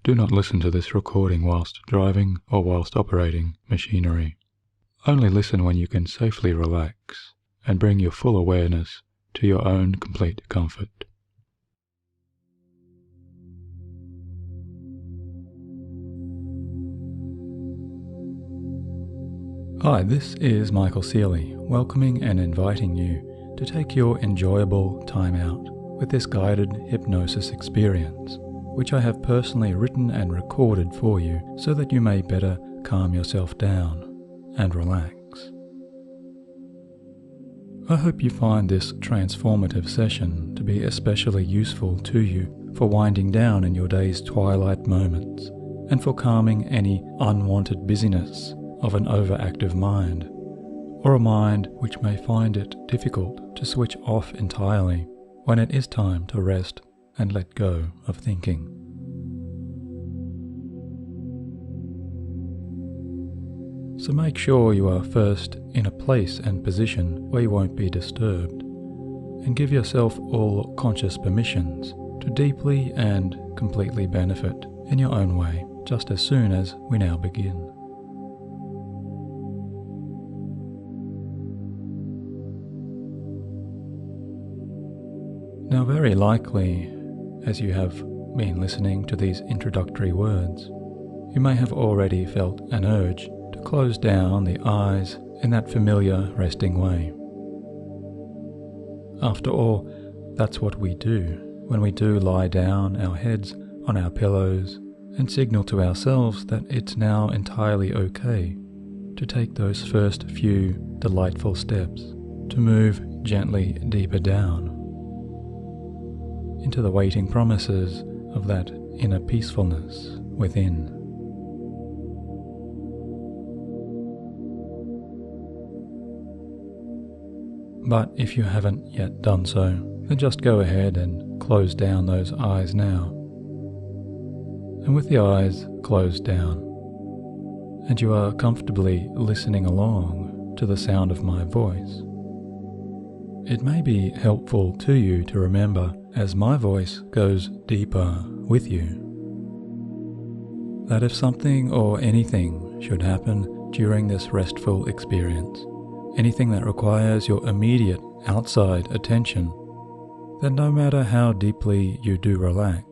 Do not listen to this recording whilst driving or whilst operating machinery. Only listen when you can safely relax and bring your full awareness to your own complete comfort. Hi, this is Michael Seeley, welcoming and inviting you to take your enjoyable time out with this guided hypnosis experience, which I have personally written and recorded for you so that you may better calm yourself down and relax. I hope you find this transformative session to be especially useful to you for winding down in your day's twilight moments and for calming any unwanted busyness of an overactive mind, or a mind which may find it difficult to switch off entirely when it is time to rest and let go of thinking. So make sure you are first in a place and position where you won't be disturbed, and give yourself all conscious permissions to deeply and completely benefit in your own way, just as soon as we now begin. Now, very likely, as you have been listening to these introductory words, you may have already felt an urge to close down the eyes in that familiar resting way. After all, that's what we do when we do lie down our heads on our pillows and signal to ourselves that it's now entirely okay to take those first few delightful steps to move gently deeper down into the waiting promises of that inner peacefulness within. But if you haven't yet done so, then just go ahead and close down those eyes now. And with the eyes closed down, and you are comfortably listening along to the sound of my voice, it may be helpful to you to remember, as my voice goes deeper with you, that if something or anything should happen during this restful experience, anything that requires your immediate outside attention, then no matter how deeply you do relax,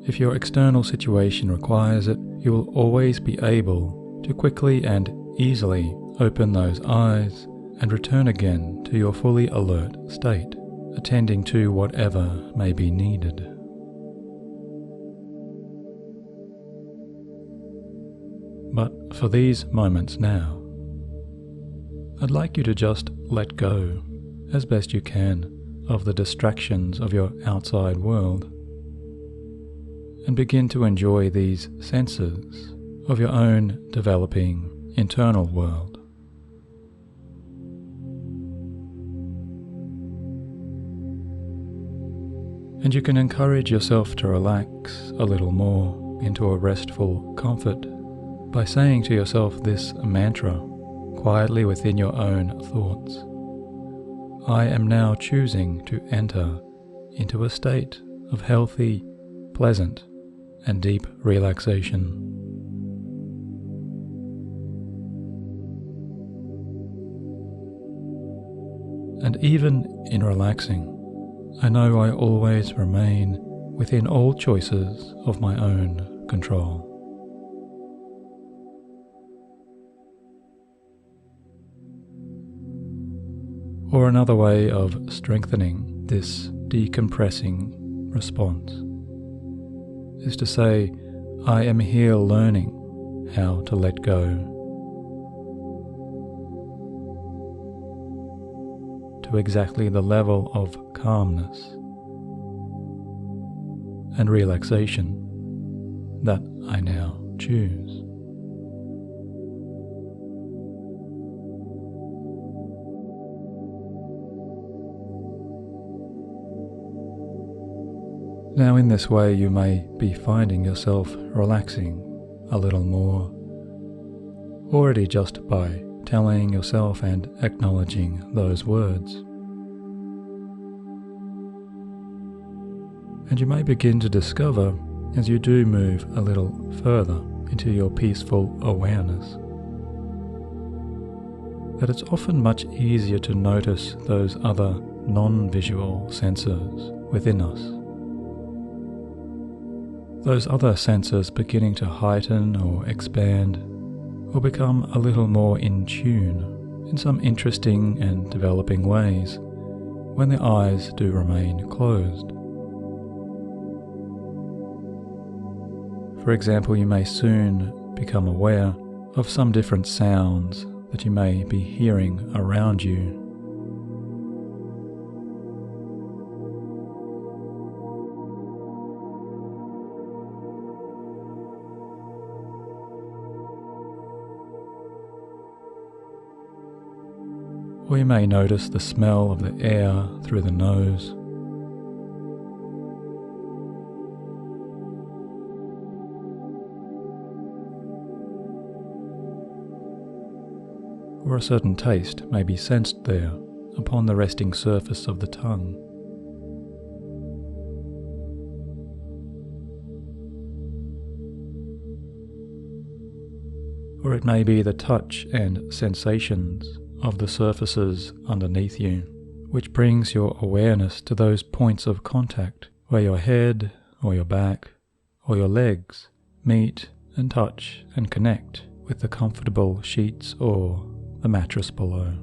if your external situation requires it, you will always be able to quickly and easily open those eyes and return again to your fully alert state, attending to whatever may be needed. But for these moments now, I'd like you to just let go, as best you can, of the distractions of your outside world, and begin to enjoy these senses of your own developing internal world. And you can encourage yourself to relax a little more into a restful comfort by saying to yourself this mantra quietly within your own thoughts. I am now choosing to enter into a state of healthy, pleasant, and deep relaxation. And even in relaxing, I know I always remain within all choices of my own control. Or another way of strengthening this decompressing response is to say, I am here learning how to let go, to exactly the level of calmness and relaxation that I now choose. Now, in this way, you may be finding yourself relaxing a little more, already just by telling yourself and acknowledging those words. And you may begin to discover as you do move a little further into your peaceful awareness, that it's often much easier to notice those other non-visual senses within us. Those other senses beginning to heighten or expand, or become a little more in tune in some interesting and developing ways when the eyes do remain closed. For example, you may soon become aware of some different sounds that you may be hearing around you. Or you may notice the smell of the air through the nose. Or a certain taste may be sensed there upon the resting surface of the tongue. Or it may be the touch and sensations of the surfaces underneath you, which brings your awareness to those points of contact where your head or your back or your legs meet and touch and connect with the comfortable sheets or the mattress below.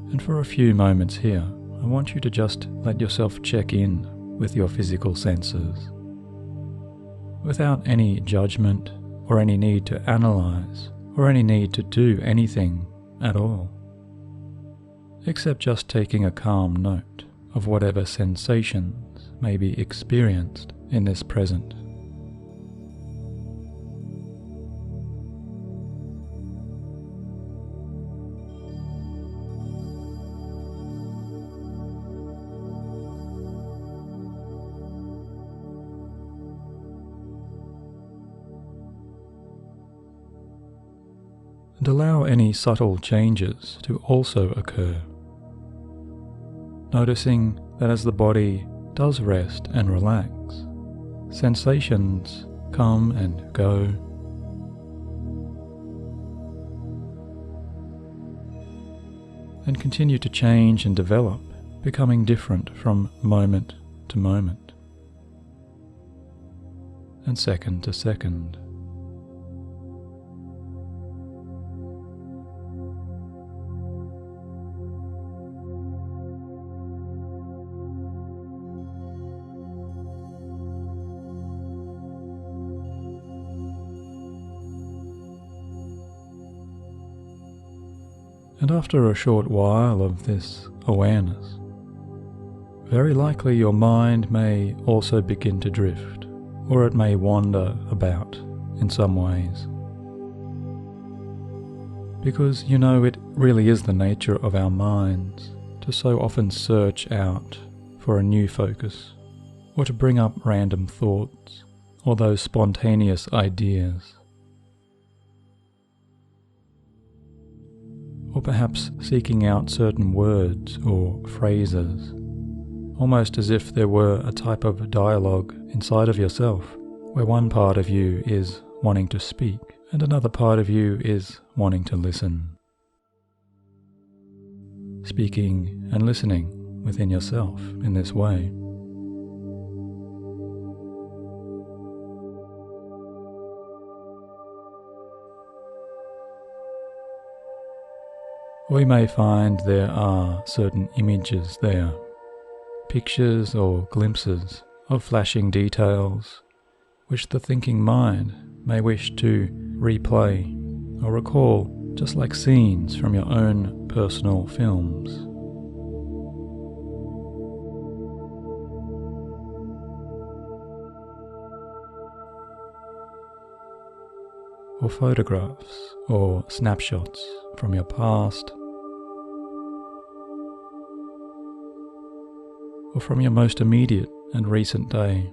And for a few moments here, I want you to just let yourself check in with your physical senses, without any judgment or any need to analyze or any need to do anything at all, except just taking a calm note of whatever sensations may be experienced in this present. And allow any subtle changes to also occur, noticing that as the body does rest and relax, sensations come and go, and continue to change and develop, becoming different from moment to moment, and second to second. And after a short while of this awareness, very likely your mind may also begin to drift, or it may wander about in some ways. Because you know it really is the nature of our minds to so often search out for a new focus, or to bring up random thoughts, or those spontaneous ideas. Or perhaps seeking out certain words or phrases, almost as if there were a type of dialogue inside of yourself, where one part of you is wanting to speak and another part of you is wanting to listen. Speaking and listening within yourself in this way. We may find there are certain images there, pictures or glimpses of flashing details, which the thinking mind may wish to replay or recall, just like scenes from your own personal films. Or photographs or snapshots from your past, or from your most immediate and recent day.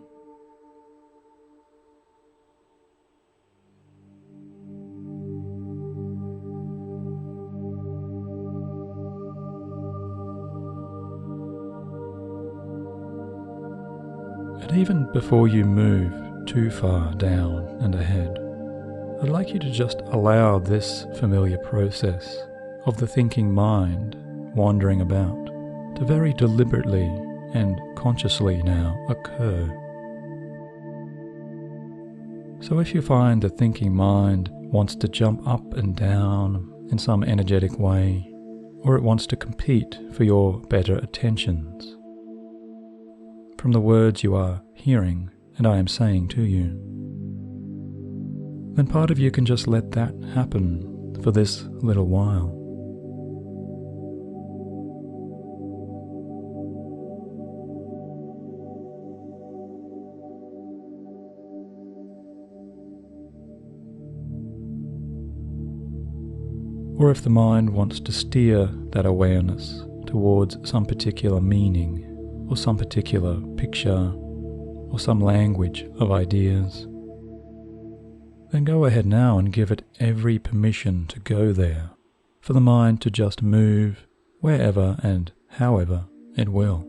And even before you move too far down and ahead, I'd like you to just allow this familiar process of the thinking mind wandering about to very deliberately and consciously now occur. So if you find the thinking mind wants to jump up and down in some energetic way, or it wants to compete for your better attentions, from the words you are hearing and I am saying to you, then part of you can just let that happen for this little while. Or if the mind wants to steer that awareness towards some particular meaning, or some particular picture, or some language of ideas, then go ahead now and give it every permission to go there, for the mind to just move wherever and however it will.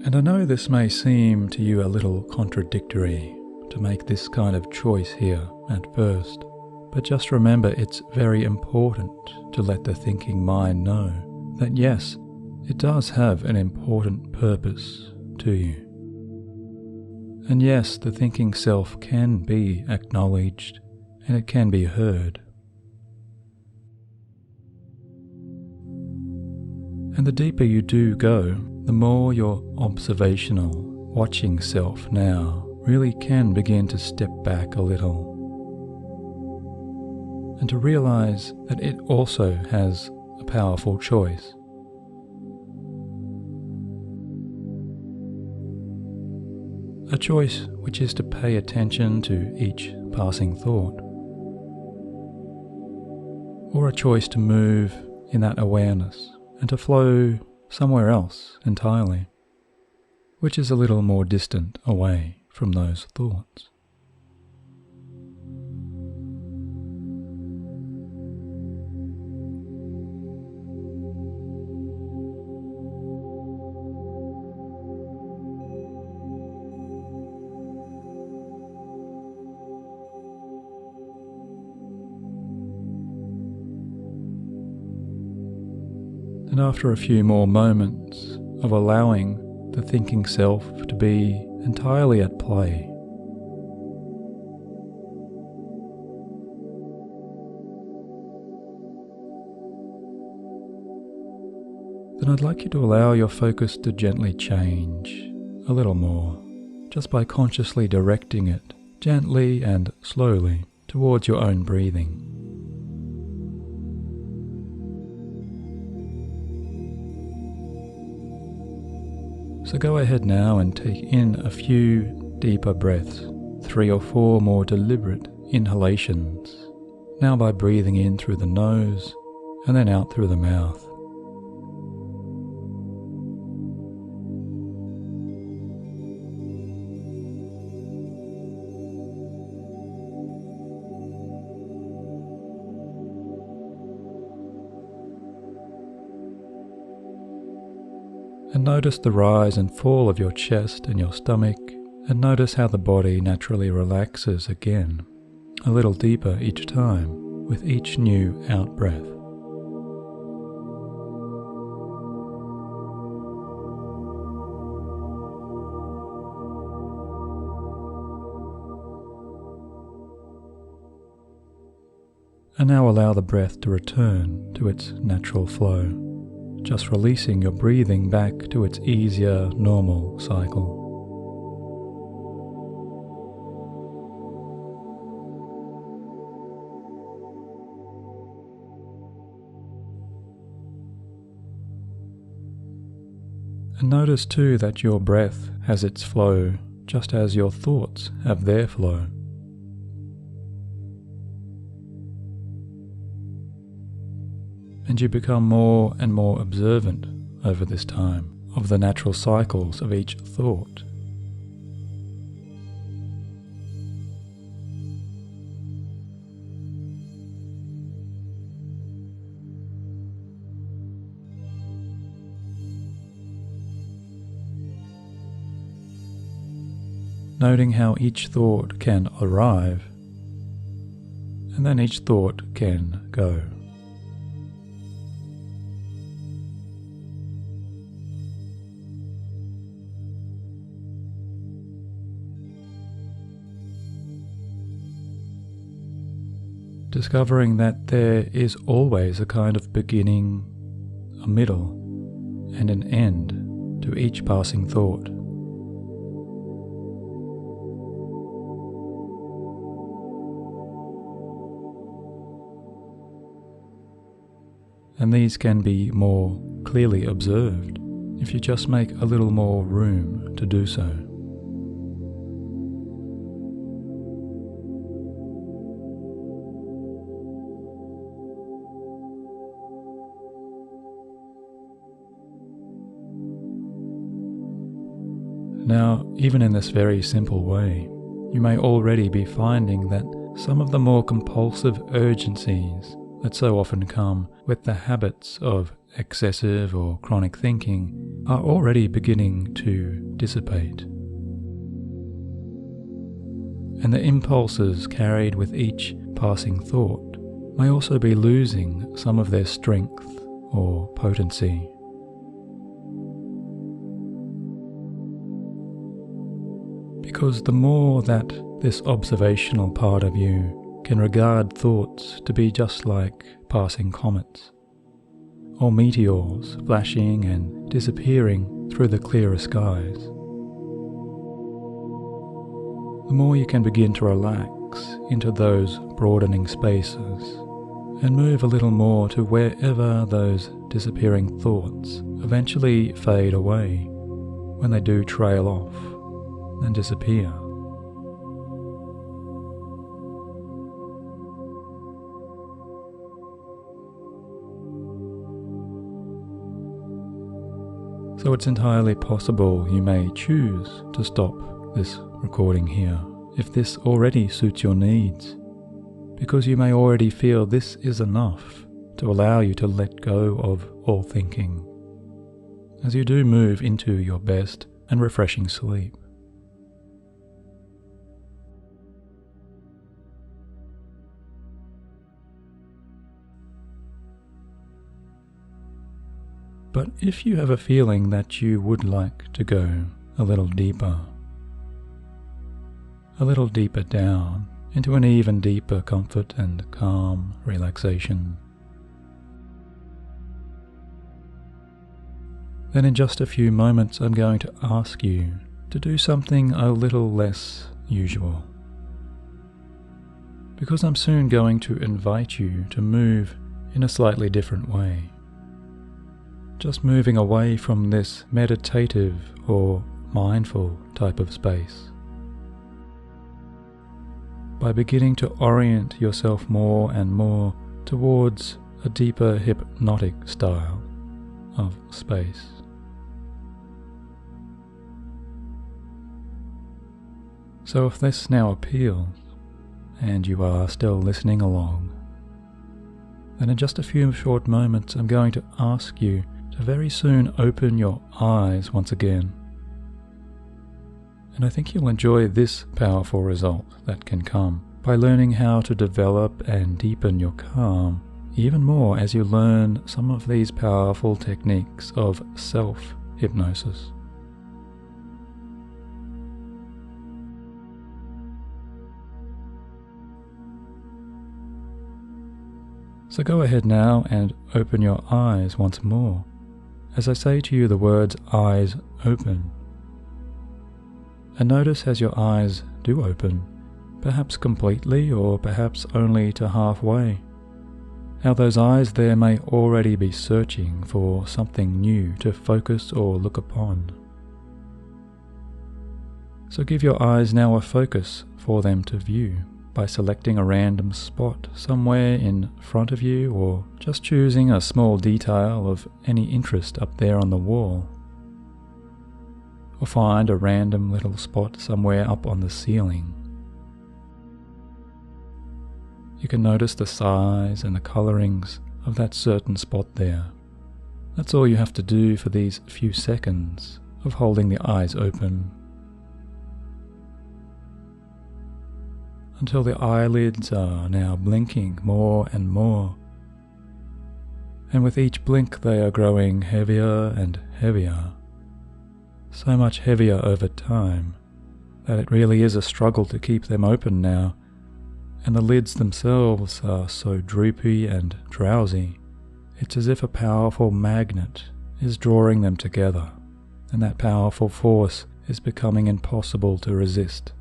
And I know this may seem to you a little contradictory to make this kind of choice here at first, but just remember it's very important to let the thinking mind know that yes, it does have an important purpose to you. And yes, the thinking self can be acknowledged and it can be heard. And the deeper you do go, the more your observational, watching self now really can begin to step back a little and to realize that it also has a powerful choice. A choice which is to pay attention to each passing thought, or a choice to move in that awareness and to flow somewhere else entirely, which is a little more distant away from those thoughts. And after a few more moments of allowing the thinking self to be entirely at play, then I'd like you to allow your focus to gently change a little more, just by consciously directing it gently and slowly towards your own breathing. So go ahead now and take in a few deeper breaths, 3 or 4 more deliberate inhalations, now by breathing in through the nose and then out through the mouth. And notice the rise and fall of your chest and your stomach, and notice how the body naturally relaxes again, a little deeper each time with each new out-breath. And now allow the breath to return to its natural flow, just releasing your breathing back to its easier, normal cycle. And notice too that your breath has its flow just as your thoughts have their flow. And you become more and more observant over this time of the natural cycles of each thought. Noting how each thought can arrive, and then each thought can go. Discovering that there is always a kind of beginning, a middle, and an end to each passing thought. And these can be more clearly observed if you just make a little more room to do so. Now, even in this very simple way, you may already be finding that some of the more compulsive urgencies that so often come with the habits of excessive or chronic thinking are already beginning to dissipate. And the impulses carried with each passing thought may also be losing some of their strength or potency. Because the more that this observational part of you can regard thoughts to be just like passing comets, or meteors flashing and disappearing through the clearer skies, the more you can begin to relax into those broadening spaces and move a little more to wherever those disappearing thoughts eventually fade away when they do trail off and disappear. So it's entirely possible you may choose to stop this recording here if this already suits your needs, because you may already feel this is enough to allow you to let go of all thinking as you do move into your best and refreshing sleep. But if you have a feeling that you would like to go a little deeper down into an even deeper comfort and calm relaxation, then in just a few moments I'm going to ask you to do something a little less usual. Because I'm soon going to invite you to move in a slightly different way. Just moving away from this meditative or mindful type of space. By beginning to orient yourself more and more towards a deeper hypnotic style of space. So if this now appeals, and you are still listening along, then in just a few short moments I'm going to ask you to very soon open your eyes once again. And I think you'll enjoy this powerful result that can come by learning how to develop and deepen your calm even more as you learn some of these powerful techniques of self-hypnosis. So go ahead now and open your eyes once more as I say to you the words eyes open. And notice as your eyes do open, perhaps completely or perhaps only to halfway, how those eyes there may already be searching for something new to focus or look upon. So give your eyes now a focus for them to view by selecting a random spot somewhere in front of you, or just choosing a small detail of any interest up there on the wall. Or find a random little spot somewhere up on the ceiling. You can notice the size and the colorings of that certain spot there. That's all you have to do for these few seconds of holding the eyes open, until the eyelids are now blinking more and more, and with each blink they are growing heavier and heavier, so much heavier over time that it really is a struggle to keep them open now, and the lids themselves are so droopy and drowsy. It's as if a powerful magnet is drawing them together, and that powerful force is becoming impossible to resist.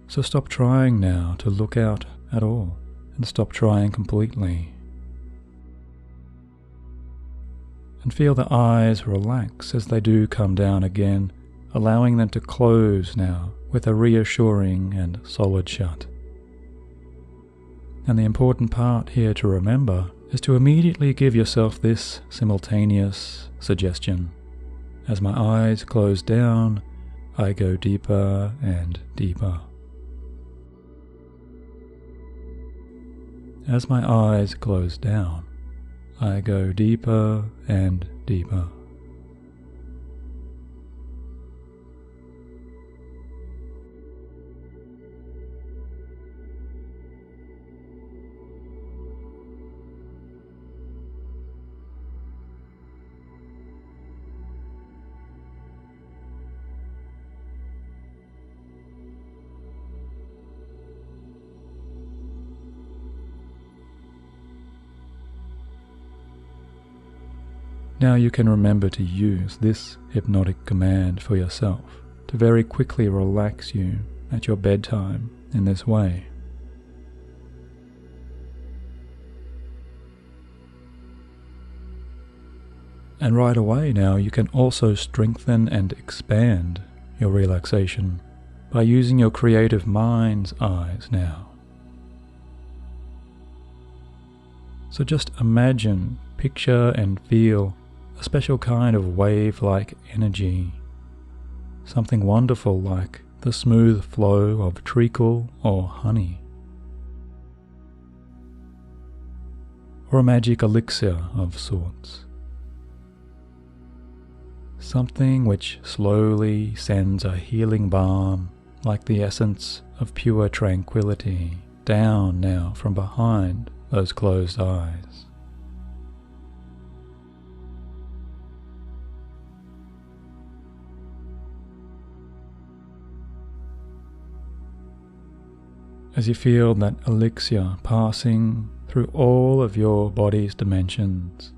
So stop trying now to look out at all, and stop trying completely. And feel the eyes relax as they do come down again, allowing them to close now with a reassuring and solid shut. And the important part here to remember is to immediately give yourself this simultaneous suggestion. As my eyes close down, I go deeper and deeper. As my eyes close down, I go deeper and deeper. Now you can remember to use this hypnotic command for yourself to very quickly relax you at your bedtime in this way. And right away now you can also strengthen and expand your relaxation by using your creative mind's eyes now. So just imagine, picture and feel a special kind of wave-like energy, something wonderful like the smooth flow of treacle or honey, or a magic elixir of sorts, something which slowly sends a healing balm like the essence of pure tranquility down now from behind those closed eyes. As you feel that elixir passing through all of your body's dimensions,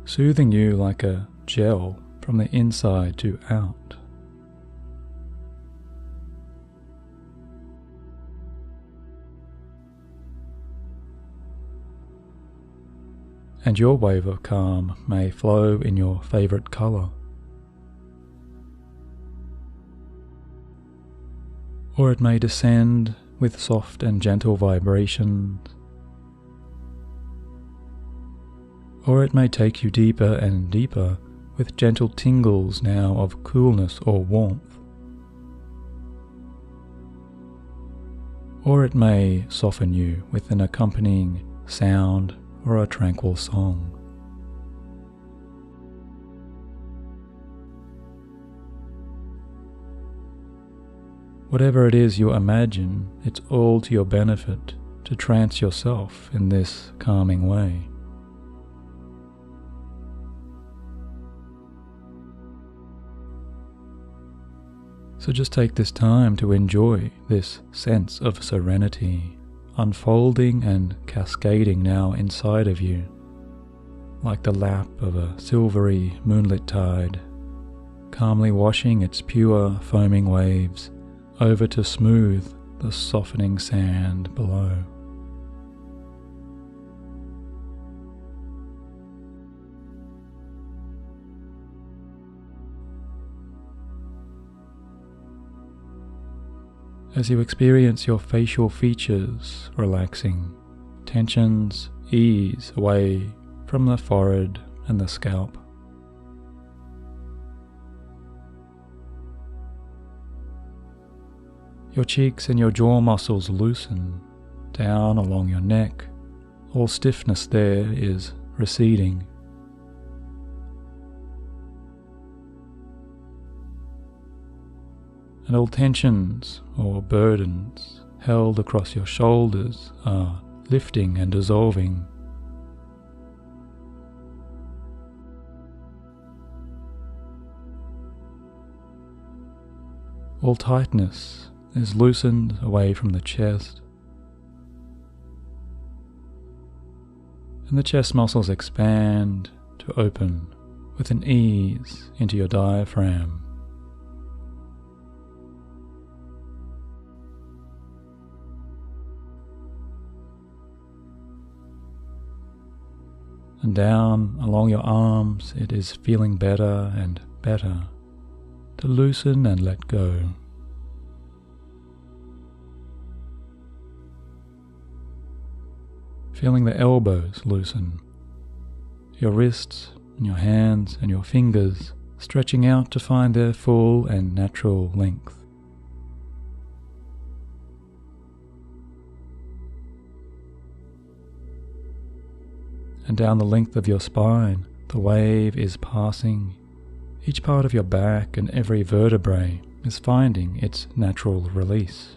soothing you like a gel from the inside to out. And your wave of calm may flow in your favorite color, or it may descend with soft and gentle vibrations, or it may take you deeper and deeper with gentle tingles now of coolness or warmth, or it may soften you with an accompanying sound or a tranquil song. Whatever it is you imagine, it's all to your benefit to trance yourself in this calming way. So just take this time to enjoy this sense of serenity unfolding and cascading now inside of you, like the lap of a silvery moonlit tide, calmly washing its pure foaming waves over to smooth the softening sand below. As you experience your facial features relaxing, tensions ease away from the forehead and the scalp. Your cheeks and your jaw muscles loosen down along your neck. All stiffness there is receding. And all tensions or burdens held across your shoulders are lifting and dissolving. All tightness is loosened away from the chest, and the chest muscles expand to open with an ease into your diaphragm. And down along your arms, it is feeling better and better to loosen and let go. Feeling the elbows loosen, your wrists and your hands and your fingers stretching out to find their full and natural length. And down the length of your spine, the wave is passing. Each part of your back and every vertebrae is finding its natural release.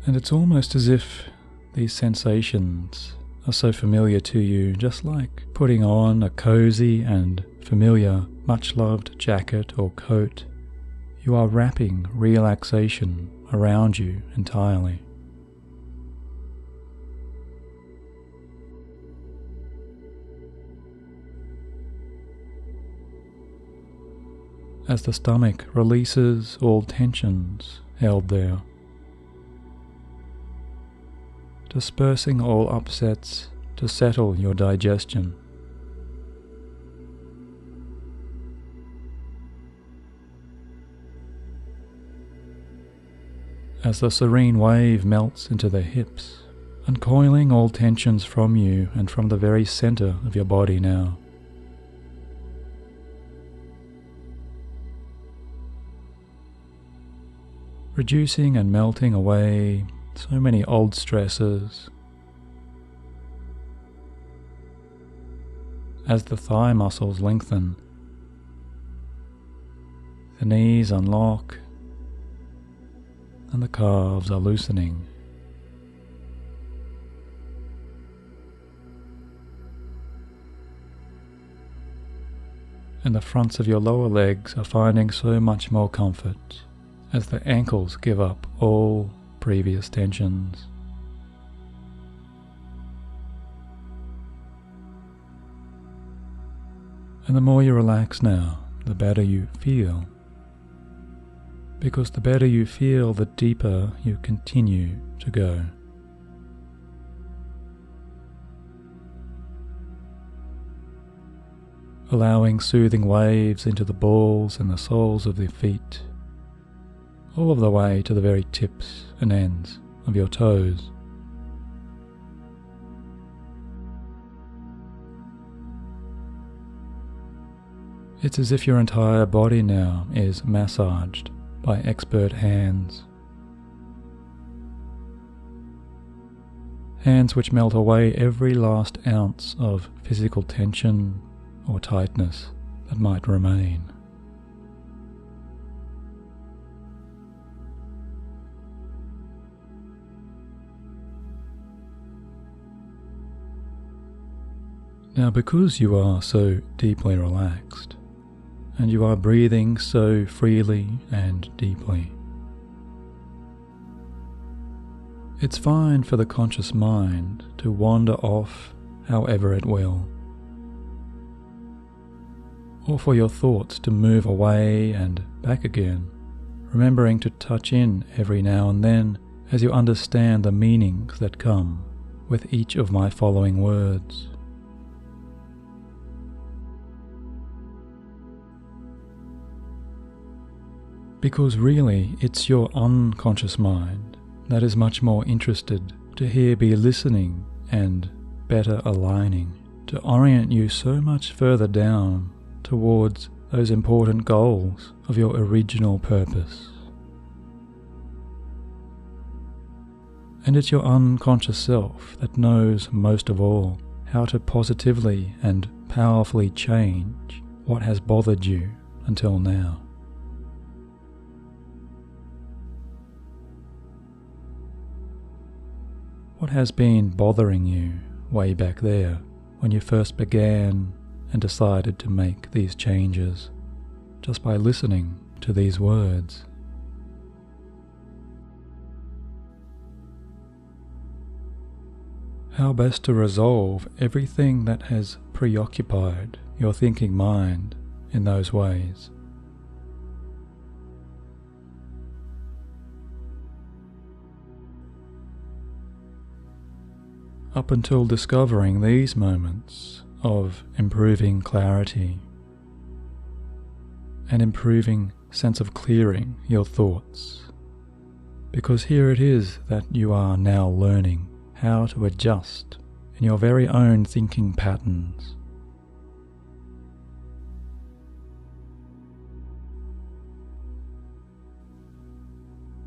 And it's almost as if these sensations are so familiar to you, just like putting on a cozy and familiar, much-loved jacket or coat. You are wrapping relaxation around you entirely. As the stomach releases all tensions held there, dispersing all upsets to settle your digestion. As the serene wave melts into the hips, uncoiling all tensions from you and from the very center of your body now. Reducing and melting away so many old stresses. As the thigh muscles lengthen, the knees unlock, and the calves are loosening. And the fronts of your lower legs are finding so much more comfort as the ankles give up all previous tensions. And the more you relax now, the better you feel. Because the better you feel, the deeper you continue to go. Allowing soothing waves into the balls and the soles of the feet, all of the way to the very tips and ends of your toes. It's as if your entire body now is massaged by expert hands. Hands which melt away every last ounce of physical tension or tightness that might remain. Now, because you are so deeply relaxed, and you are breathing so freely and deeply, it's fine for the conscious mind to wander off however it will, or for your thoughts to move away and back again, remembering to touch in every now and then as you understand the meanings that come with each of my following words. Because really, it's your unconscious mind that is much more interested to here be listening and better aligning, to orient you so much further down towards those important goals of your original purpose. And it's your unconscious self that knows most of all how to positively and powerfully change what has bothered you until now. What has been bothering you way back there when you first began and decided to make these changes just by listening to these words? How best to resolve everything that has preoccupied your thinking mind in those ways? Up until discovering these moments of improving clarity and improving sense of clearing your thoughts, because here it is that you are now learning how to adjust in your very own thinking patterns.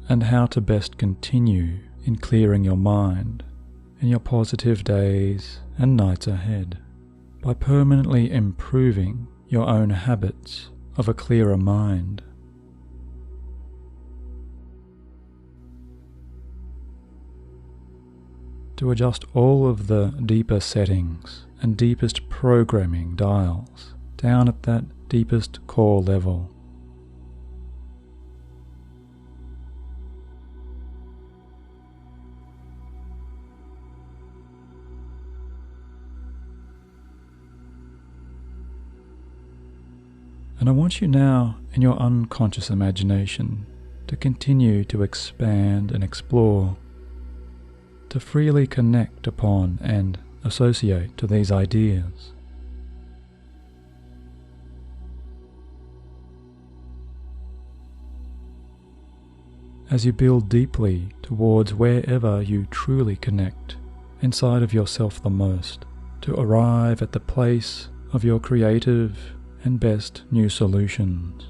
And how to best continue in clearing your mind in your positive days and nights ahead by permanently improving your own habits of a clearer mind. To adjust all of the deeper settings and deepest programming dials down at that deepest core level. And I want you now, in your unconscious imagination, to continue to expand and explore, to freely connect upon and associate to these ideas. As you build deeply towards wherever you truly connect inside of yourself the most, to arrive at the place of your creative and best new solutions.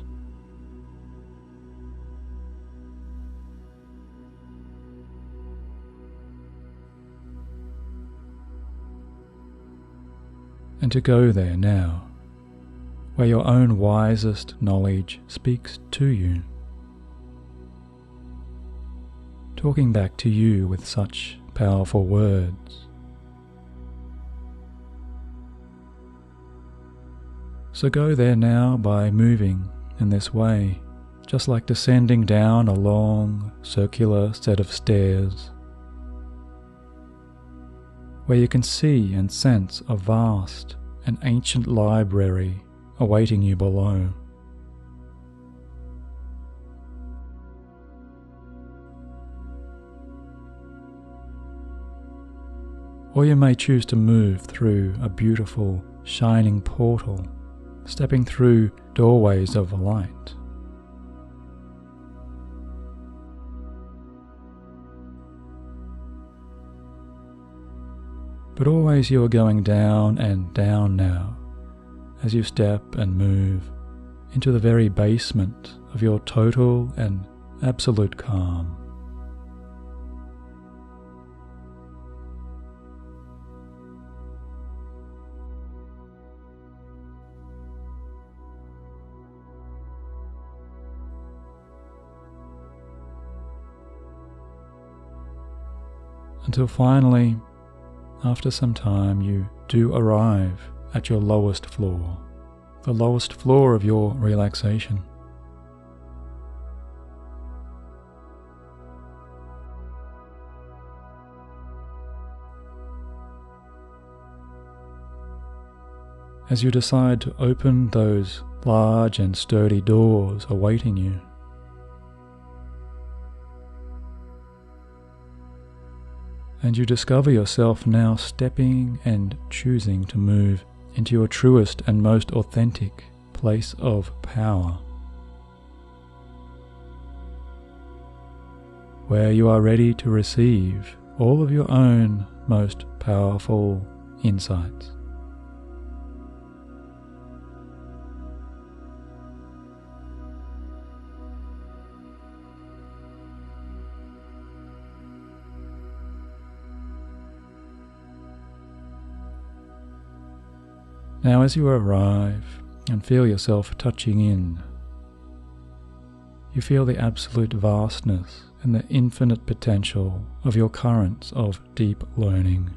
And to go there now, where your own wisest knowledge speaks to you, talking back to you with such powerful words. So go there now by moving in this way, just like descending down a long, circular set of stairs, where you can see and sense a vast and ancient library awaiting you below. Or you may choose to move through a beautiful, shining portal, stepping through doorways of light. But always you are going down and down now, as you step and move into the very basement of your total and absolute calm. Until finally, after some time you do arrive at your lowest floor, the lowest floor of your relaxation. As you decide to open those large and sturdy doors awaiting you, and you discover yourself now stepping and choosing to move into your truest and most authentic place of power, where you are ready to receive all of your own most powerful insights. Now as you arrive and feel yourself touching in, you feel the absolute vastness and the infinite potential of your currents of deep learning.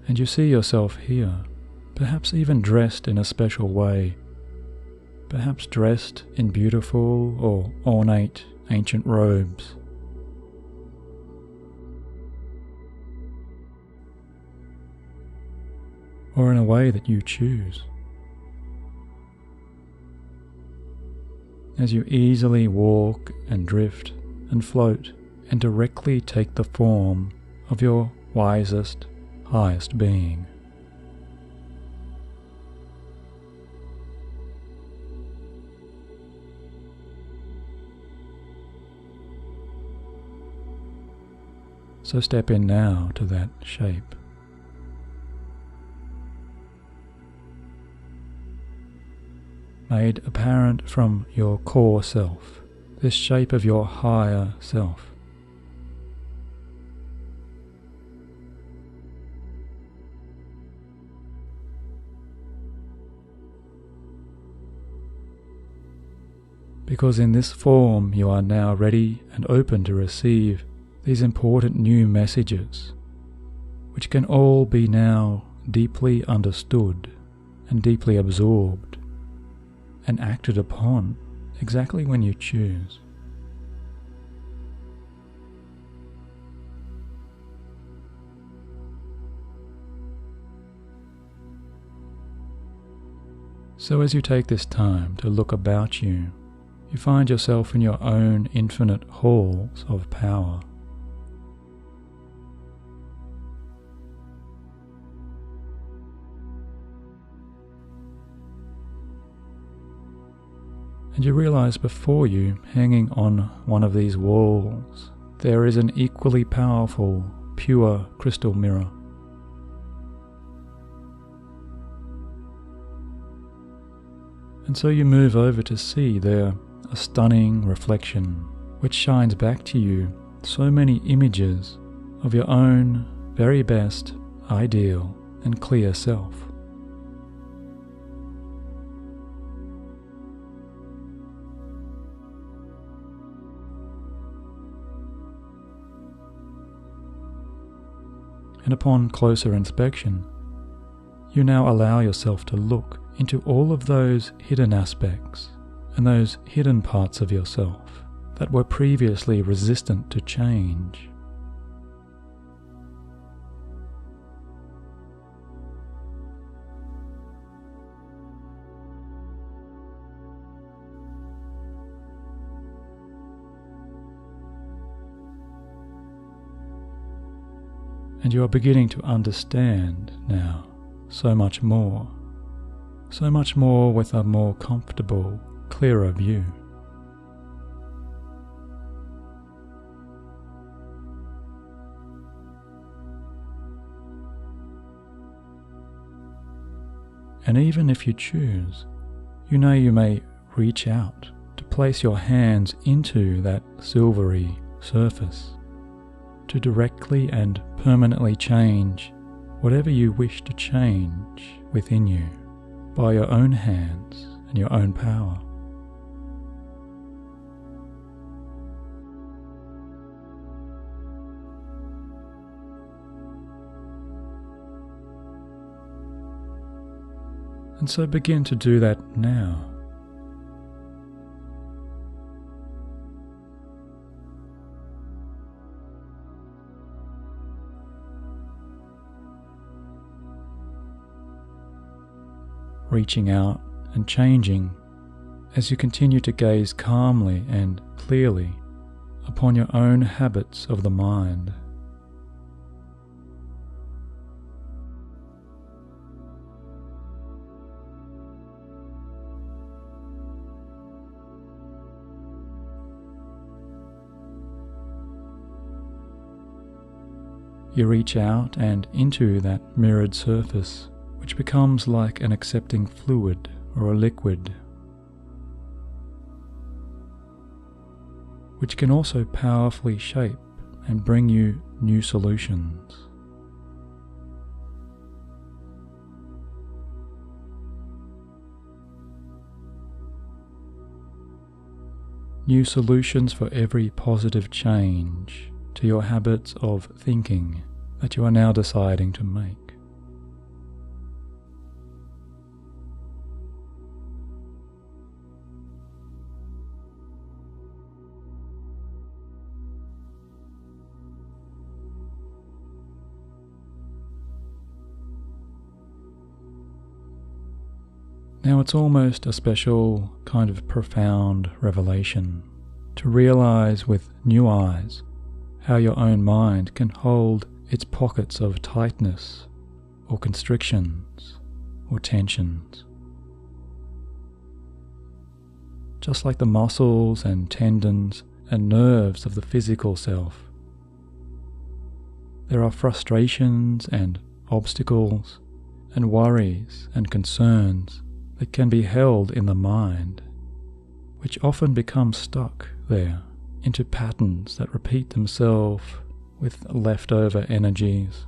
And you see yourself here, perhaps even dressed in a special way, perhaps dressed in beautiful or ornate ancient robes. Or in a way that you choose. As you easily walk and drift and float and directly take the form of your wisest, highest being. So step in now to that shape. Made apparent from your core self, this shape of your higher self. Because in this form you are now ready and open to receive these important new messages, which can all be now deeply understood and deeply absorbed and acted upon exactly when you choose. So as you take this time to look about you, you find yourself in your own infinite halls of power. And you realize before you, hanging on one of these walls, there is an equally powerful, pure crystal mirror. And so you move over to see there a stunning reflection, which shines back to you so many images of your own very best, ideal, and clear self. And upon closer inspection, you now allow yourself to look into all of those hidden aspects and those hidden parts of yourself that were previously resistant to change. And you are beginning to understand now so much more with a more comfortable, clearer view. And even if you choose, you know you may reach out to place your hands into that silvery surface to directly and permanently change whatever you wish to change within you by your own hands and your own power. And so begin to do that now. Reaching out and changing as you continue to gaze calmly and clearly upon your own habits of the mind. You reach out and into that mirrored surface, which becomes like an accepting fluid or a liquid, which can also powerfully shape and bring you new solutions. New solutions for every positive change to your habits of thinking that you are now deciding to make. Now it's almost a special kind of profound revelation to realize with new eyes how your own mind can hold its pockets of tightness or constrictions or tensions. Just like the muscles and tendons and nerves of the physical self, there are frustrations and obstacles and worries and concerns that can be held in the mind, which often become stuck there into patterns that repeat themselves with leftover energies.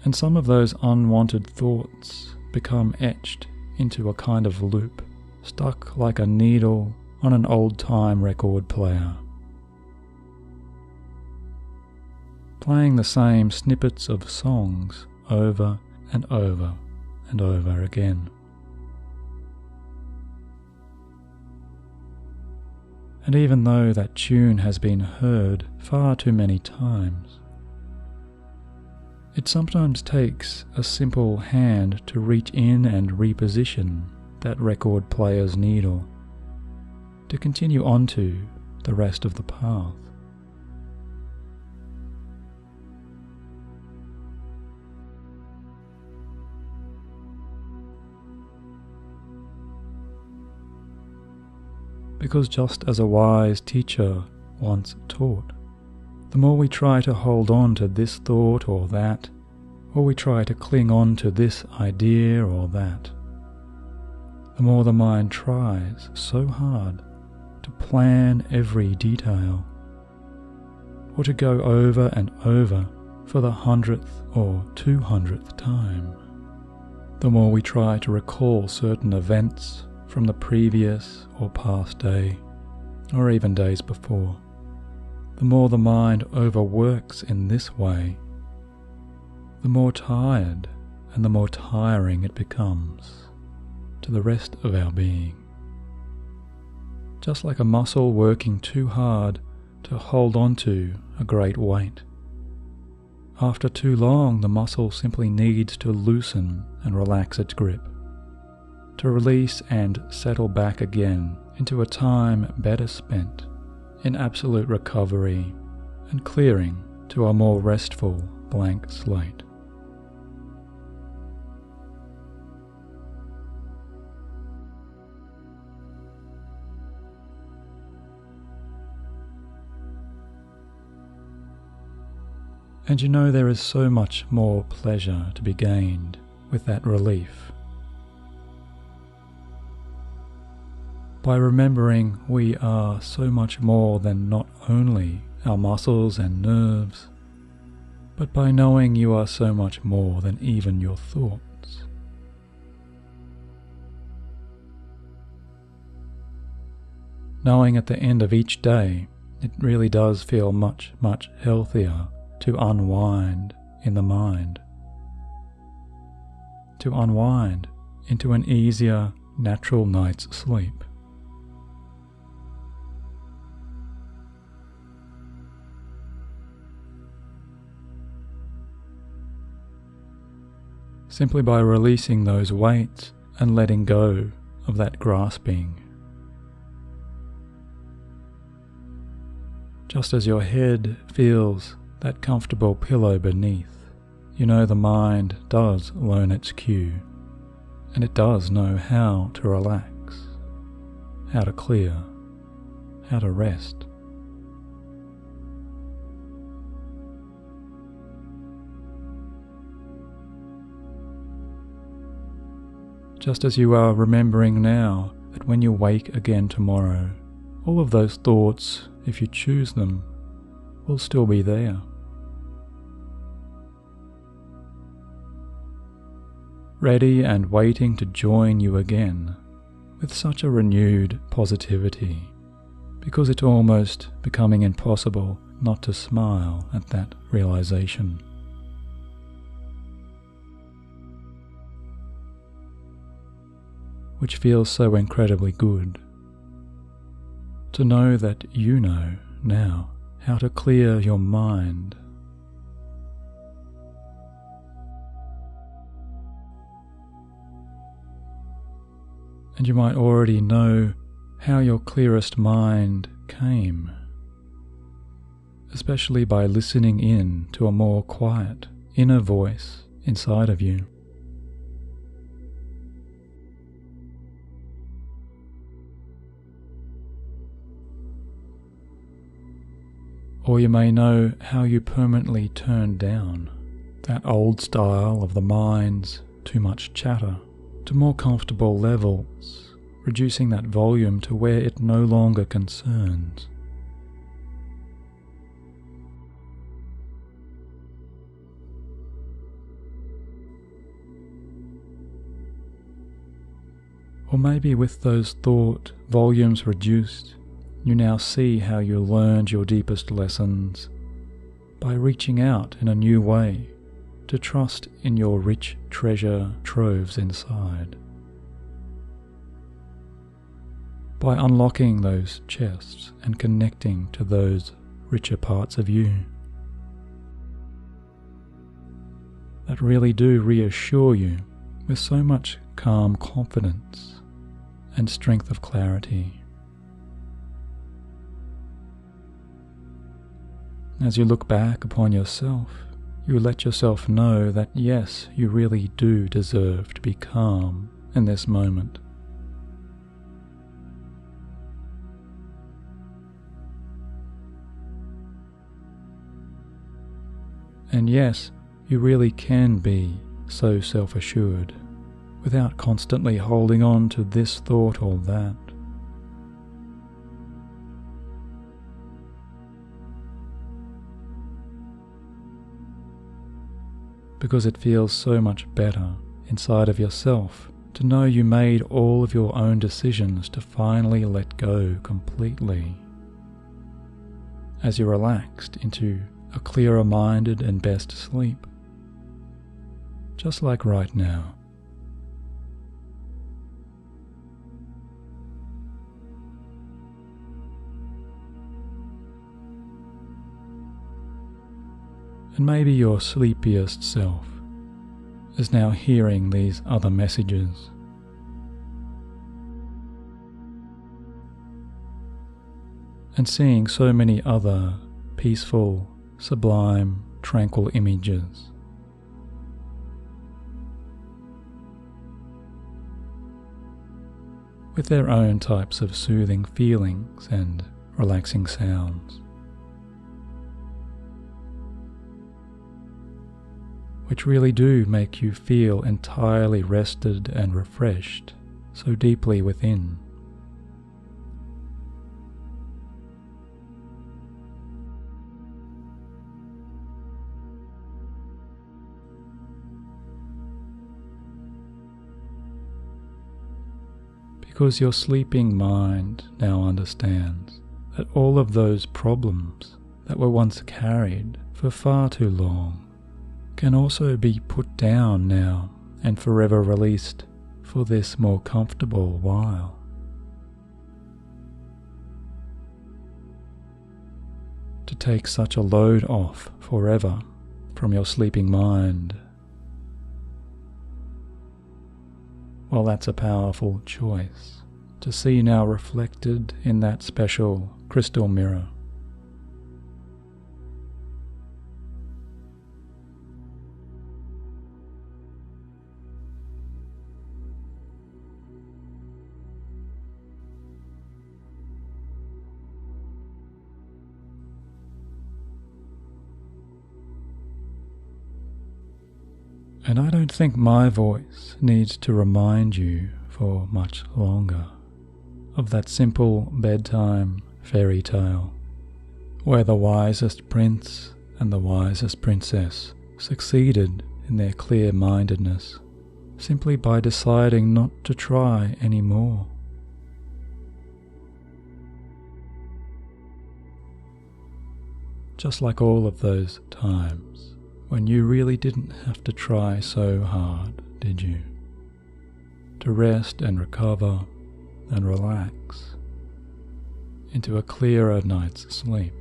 And some of those unwanted thoughts become etched into a kind of loop, stuck like a needle on an old-time record player, playing the same snippets of songs over and over and over again. And even though that tune has been heard far too many times, it sometimes takes a simple hand to reach in and reposition that record player's needle to continue onto the rest of the path. Because just as a wise teacher once taught, the more we try to hold on to this thought or that, or we try to cling on to this idea or that, the more the mind tries so hard to plan every detail, or to go over and over for the 100th or 200th time. The more we try to recall certain events from the previous or past day, or even days before, the more the mind overworks in this way, the more tired and the more tiring it becomes to the rest of our being. Just like a muscle working too hard to hold on to a great weight. After too long, the muscle simply needs to loosen and relax its grip, to release and settle back again into a time better spent in absolute recovery and clearing to a more restful blank slate. And you know, there is so much more pleasure to be gained with that relief. By remembering we are so much more than not only our muscles and nerves, but by knowing you are so much more than even your thoughts. Knowing at the end of each day, it really does feel much, much healthier to unwind in the mind, to unwind into an easier, natural night's sleep. Simply by releasing those weights and letting go of that grasping. Just as your head feels that comfortable pillow beneath, you know the mind does learn its cue, and it does know how to relax, how to clear, how to rest. Just as you are remembering now that when you wake again tomorrow, all of those thoughts, if you choose them, will still be there. Ready and waiting to join you again with such a renewed positivity, because it's almost becoming impossible not to smile at that realization. Which feels so incredibly good. To know that you know now how to clear your mind. And you might already know how your clearest mind came, especially by listening in to a more quiet inner voice inside of you. Or you may know how you permanently turned down that old style of the mind's too much chatter to more comfortable levels, reducing that volume to where it no longer concerns. Or maybe with those thought volumes reduced, you now see how you learned your deepest lessons by reaching out in a new way to trust in your rich treasure troves inside. By unlocking those chests and connecting to those richer parts of you that really do reassure you with so much calm confidence and strength of clarity. As you look back upon yourself, you let yourself know that yes, you really do deserve to be calm in this moment. And yes, you really can be so self-assured without constantly holding on to this thought or that. Because it feels so much better inside of yourself to know you made all of your own decisions to finally let go completely. As you relaxed into a clearer-minded and best sleep, just like right now. And maybe your sleepiest self is now hearing these other messages. And seeing so many other peaceful, sublime, tranquil images. With their own types of soothing feelings and relaxing sounds, which really do make you feel entirely rested and refreshed so deeply within. Because your sleeping mind now understands that all of those problems that were once carried for far too long can also be put down now and forever released for this more comfortable while. To take such a load off forever from your sleeping mind, well, that's a powerful choice to see now reflected in that special crystal mirror. And I don't think my voice needs to remind you for much longer of that simple bedtime fairy tale, where the wisest prince and the wisest princess succeeded in their clear-mindedness simply by deciding not to try anymore. Just like all of those times when you really didn't have to try so hard, did you? To rest and recover and relax into a clearer night's sleep.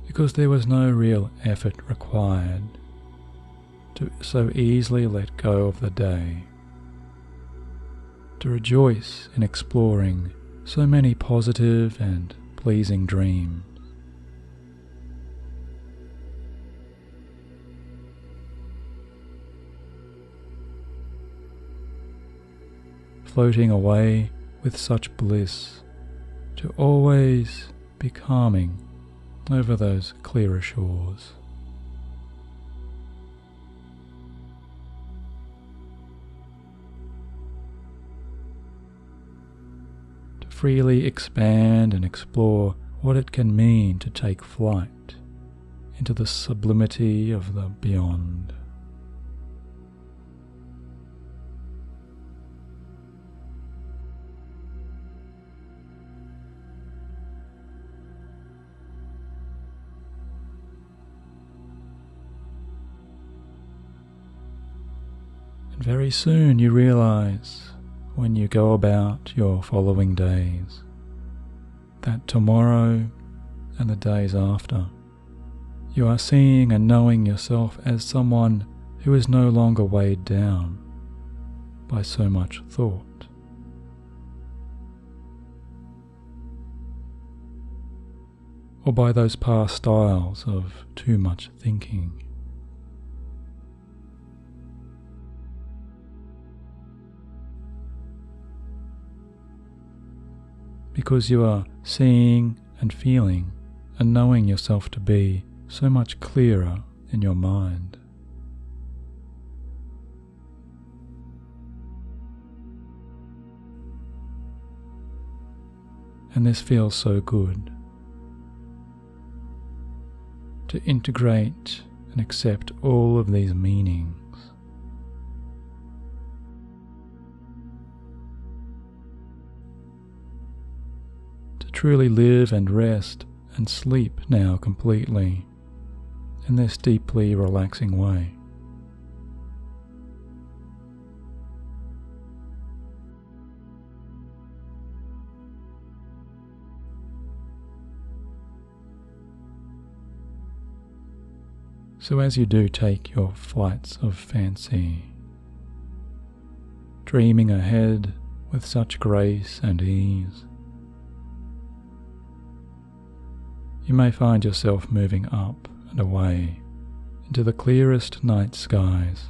Because there was no real effort required to so easily let go of the day, to rejoice in exploring so many positive and pleasing dreams. Floating away with such bliss, to always be calming over those clearer shores. Freely expand and explore what it can mean to take flight into the sublimity of the beyond. And very soon you realize, when you go about your following days, that tomorrow and the days after, you are seeing and knowing yourself as someone who is no longer weighed down by so much thought. Or by those past styles of too much thinking. Because you are seeing and feeling and knowing yourself to be so much clearer in your mind. And this feels so good, to integrate and accept all of these meanings. Truly live and rest and sleep now completely in this deeply relaxing way. So as you do take your flights of fancy, dreaming ahead with such grace and ease, you may find yourself moving up and away into the clearest night skies,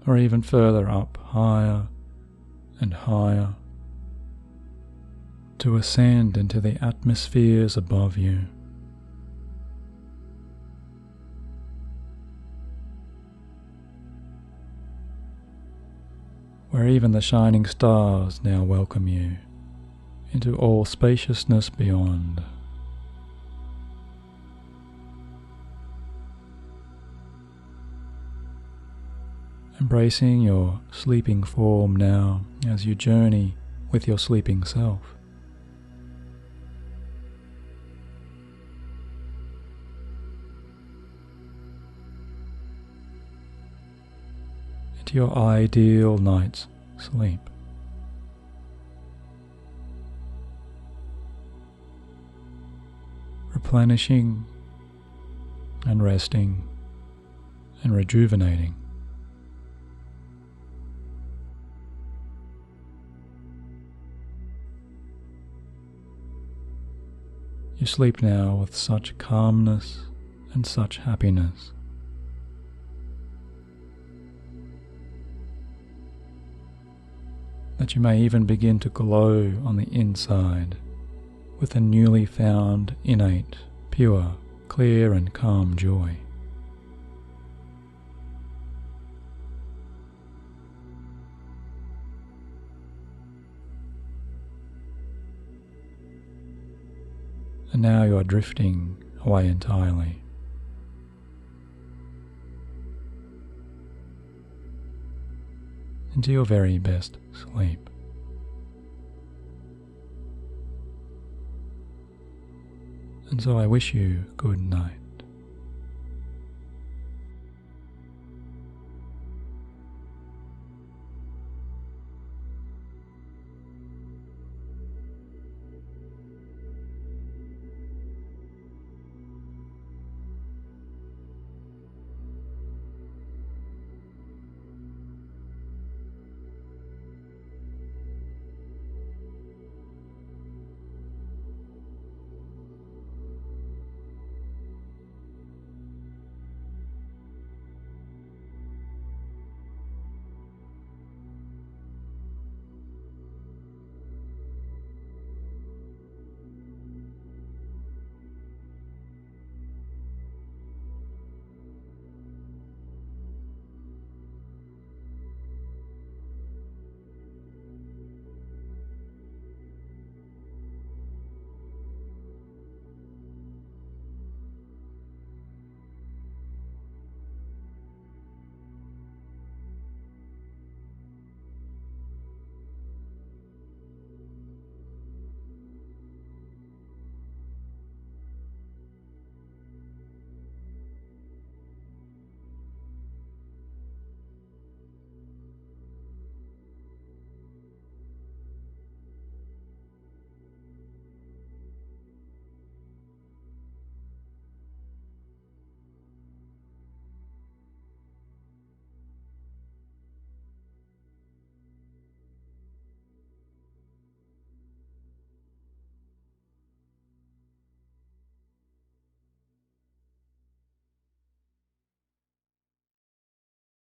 or even further up, higher and higher, to ascend into the atmospheres above you. Where even the shining stars now welcome you into all spaciousness beyond. Embracing your sleeping form now as you journey with your sleeping self. Into your ideal night's sleep. Replenishing and resting and rejuvenating. You sleep now with such calmness and such happiness. That you may even begin to glow on the inside with a newly found, innate, pure, clear and calm joy. And now you are drifting away entirely. Into your very best sleep. And so I wish you good night.